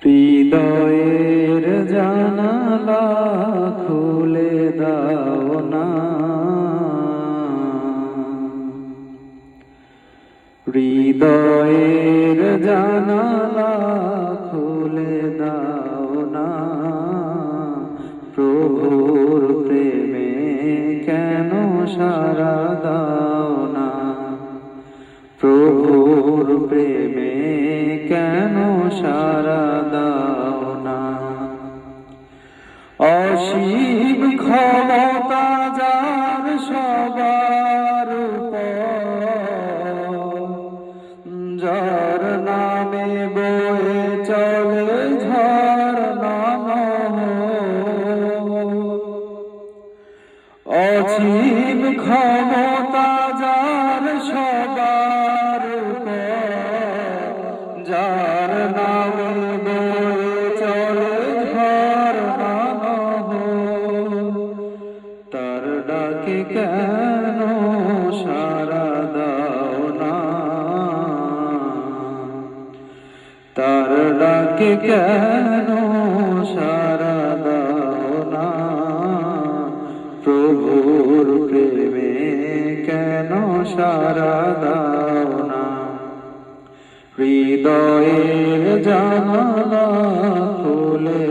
হৃদয়ের জানালা খুলে দাও না, হৃদয়ের জানালা খুলে দাও না, প্রভুর প্রেমে কেন সাড়া দাও না, প্রভুর প্রেমে কেন সাড়া দাও না। অসীম ক্ষমতা যার সবার উপর, যার নামে বয়ে চলে ঝরনা নহর, অসীম ক্ষমতা যার সবার উপর, যার নামে বয়ে চলে ঝরনা নহর, তার ডাকে কেন সাড়া দাও না, তার ডাকে কেন সাড়া দাও না, প্রভুর প্রেমে কেন সাড়া দাও না। হৃদয়ের জানালা খুলে